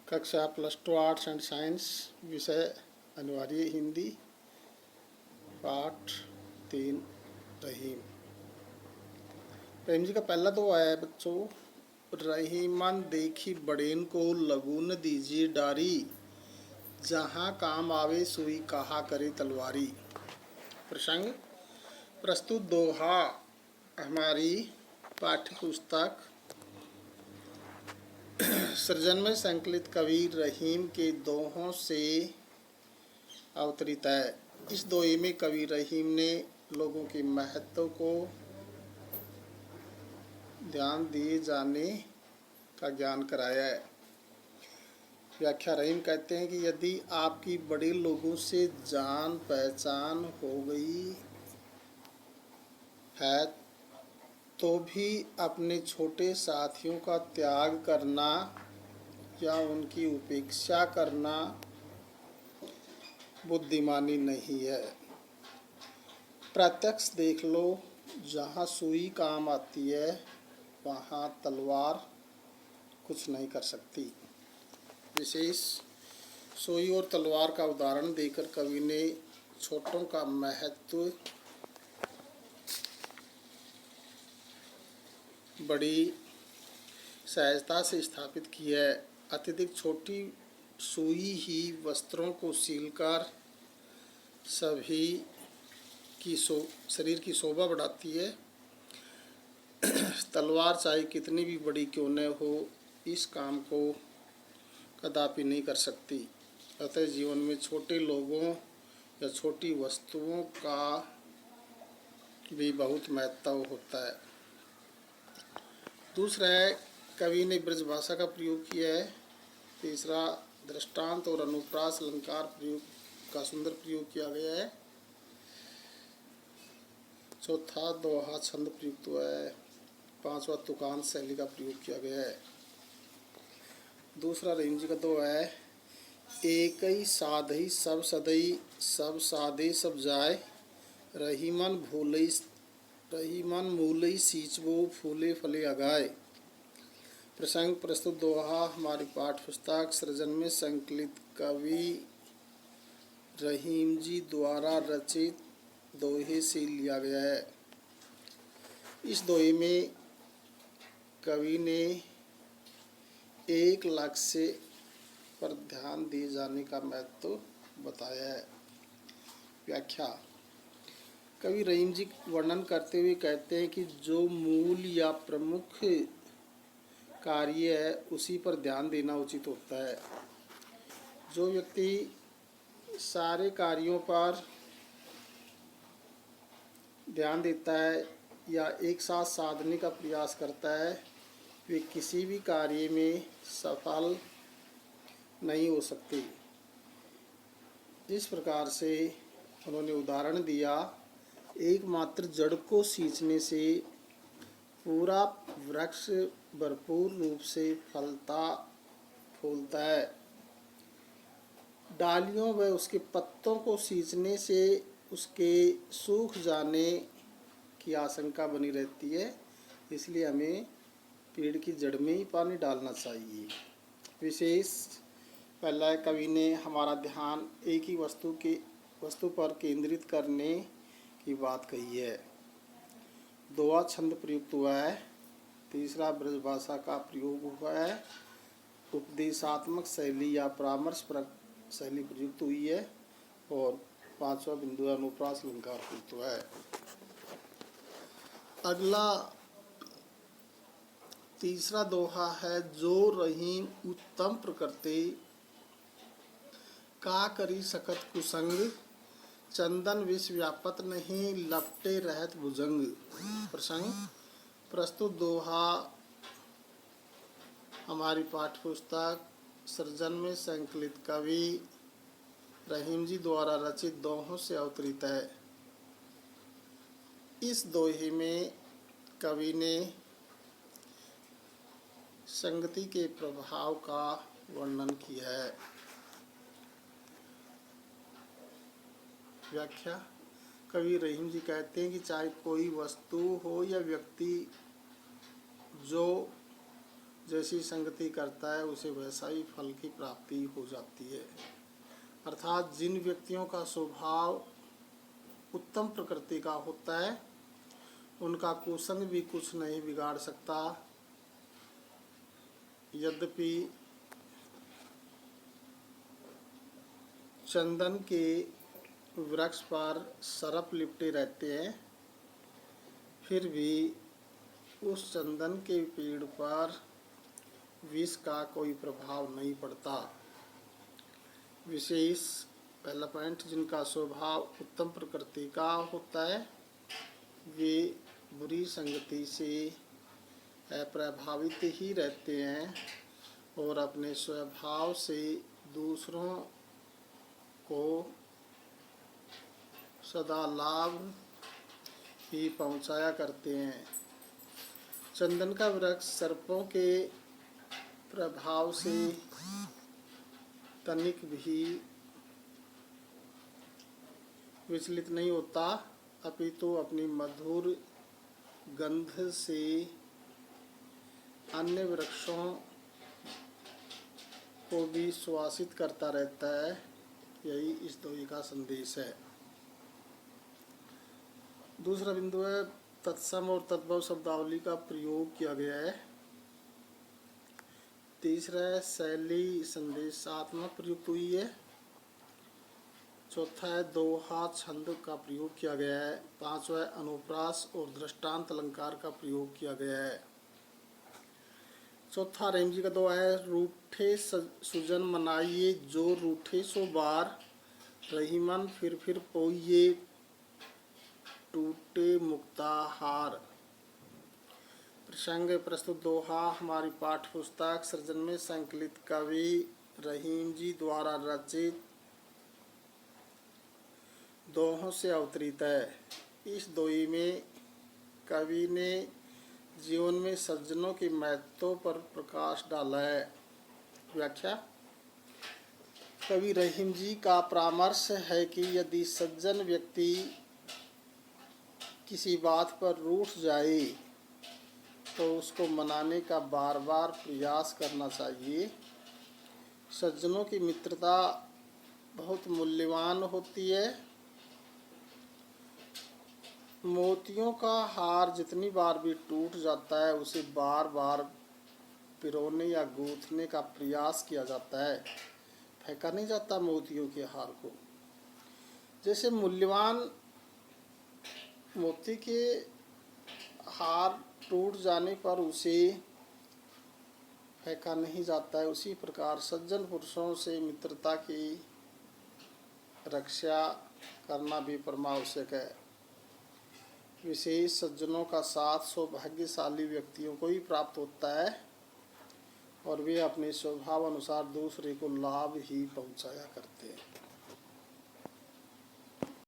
कक्षा +2 arts and science, विषय अनिवार्य हिंदी, पाठ 3 रहीम। रहीम जी का पहला तो आया है बच्चों, रहीमन देखी बड़ेन को लगून दीजिए डारी, जहाँ काम आवे सुई कहा करे तलवारी। प्रसंग प्रस्तुत दोहा हमारी पाठ्य पुस्तक सृजन में संकलित कवि रहीम के दोहों से अवतरित है। इस दोहे में कवि रहीम ने लोगों के महत्व को ध्यान दिए जाने का ज्ञान कराया है। व्याख्या रहीम कहते हैं कि यदि आपकी बड़े लोगों से जान पहचान हो गई है तो भी अपने छोटे साथियों का त्याग करना या उनकी उपेक्षा करना बुद्धिमानी नहीं है। प्रत्यक्ष देख लो, जहाँ सुई काम आती है वहाँ तलवार कुछ नहीं कर सकती। विशेष सुई और तलवार का उदाहरण देकर कवि ने छोटों का महत्व बड़ी सहजता से स्थापित किया है। अत्यधिक छोटी सुई ही वस्त्रों को सीलकर सभी की शरीर की शोभा बढ़ाती है। तलवार चाहे कितनी भी बड़ी क्यों न हो, इस काम को कदापि नहीं कर सकती। अतः जीवन में छोटे लोगों या छोटी वस्तुओं का भी बहुत महत्व होता है। दूसरा है, कवि ने ब्रज भाषा का प्रयोग किया है। तीसरा, दृष्टांत और अनुप्रास अलंकार प्रयोग का सुंदर प्रयोग किया गया है। चौथा, दोहा छंद प्रयुक्त हुआ है। पांचवा, तुकांत शैली का प्रयोग किया गया है। दूसरा रहीम जी का दोहा है, एक ही साधई सब सदई, सब साधे सब जाय, रहीमन मूलई सींचबो, फूले फले अगाय। प्रसंग प्रस्तुत दोहा हमारी पाठ्य पुस्तक सृजन में संकलित कवि रहीम जी द्वारा रचित दोहे से लिया गया है। इस दोहे में कवि ने एक लक्ष्य पर ध्यान दिए जाने का महत्व बताया है। व्याख्या, कवि रहीम जी वर्णन करते हुए कहते हैं कि जो मूल या प्रमुख कार्य है उसी पर ध्यान देना उचित होता है। जो व्यक्ति सारे कार्यों पर ध्यान देता है या एक साथ साधने का प्रयास करता है, वे किसी भी कार्य में सफल नहीं हो सकते। इस प्रकार से उन्होंने उदाहरण दिया, एकमात्र जड़ को सींचने से पूरा वृक्ष भरपूर रूप से फलता फूलता है। डालियों व उसके पत्तों को सींचने से उसके सूख जाने की आशंका बनी रहती है। इसलिए हमें पेड़ की जड़ में ही पानी डालना चाहिए। विशेष पहला, कवि ने हमारा ध्यान एक ही वस्तु पर केंद्रित करने की बात कही है। दोहा छंद प्रयुक्त हुआ है। तीसरा, ब्रज भाषा का प्रयोग हुआ है। उपदेशात्मक शैली या परामर्शपरक शैली प्रयुक्त हुई है। और पांचवा बिंदु अनुप्रास अलंकार प्रयुक्त हुआ है। अगला तीसरा दोहा है, जो रहीम उत्तम प्रकृति का करी सकत कुसंग, चंदन विष व्यापत नहीं लपटे रहत भुजंग। प्रसंग प्रस्तुत दोहा हमारी पाठ्य पुस्तक सृजन में संकलित कवि रहीम जी द्वारा रचित दोहों से अवतरित है। इस दोहे में कवि ने संगति के प्रभाव का वर्णन किया है। व्याख्या, कवि रहीम जी कहते हैं कि चाहे कोई वस्तु हो या व्यक्ति, जो जैसी संगति करता है उसे वैसा ही फल की प्राप्ति हो जाती है। अर्थात जिन व्यक्तियों का स्वभाव उत्तम प्रकृति का होता है उनका कुसंग भी कुछ नहीं बिगाड़ सकता। यद्यपि चंदन के वृक्ष पर सर्प लिपटे रहते हैं, फिर भी उस चंदन के पेड़ पर विष का कोई प्रभाव नहीं पड़ता। विशेष पहला पॉइंट, जिनका स्वभाव उत्तम प्रकृति का होता है वे बुरी संगति से अप्रभावित ही रहते हैं और अपने स्वभाव से दूसरों को सदा लाभ ही पहुंचाया करते हैं। चंदन का वृक्ष सर्पों के प्रभाव से तनिक भी विचलित नहीं होता, अपितु अपनी मधुर गंध से अन्य वृक्षों को भी सुवासित करता रहता है। यही इस दोहे का संदेश है। दूसरा बिंदु है तत्सम और तद्भव शब्दावली का प्रयोग किया गया है। तीसरा है शैली संदेशात्मक प्रयुक्त हुई है। चौथा है दोहा छंद का प्रयोग किया गया है। पांचवा है अनुप्रास और दृष्टांत अलंकार का प्रयोग किया गया है। चौथा रहीम जी का दोहा है रूठे सुजन मनाइए जो रूठे सो बार, रहीमन फिर पोइए टूटे मुक्ताहार। प्रसंग प्रस्तुत दोहा हमारी पाठ्य पुस्तक सृजन में संकलित कवि रहीम जी द्वारा रचित दोहों से अवतरित है। इस दोहे में कवि ने जीवन में सज्जनों के महत्व पर प्रकाश डाला है। व्याख्या, कवि रहीम जी का परामर्श है कि यदि सज्जन व्यक्ति किसी बात पर रूठ जाए तो उसको मनाने का बार बार प्रयास करना चाहिए। सज्जनों की मित्रता बहुत मूल्यवान होती है। मोतियों का हार जितनी बार भी टूट जाता है उसे बार बार पिरोने या गूंथने का प्रयास किया जाता है, फेंका नहीं जाता मोतियों के हार को। जैसे मूल्यवान मोती के हार टूट जाने पर उसे फेंका नहीं जाता है, उसी प्रकार सज्जन पुरुषों से मित्रता की रक्षा करना भी परमावश्यक है। विशेष सज्जनों का साथ सौभाग्यशाली व्यक्तियों को ही प्राप्त होता है और वे अपने स्वभाव अनुसार दूसरे को लाभ ही पहुंचाया करते हैं।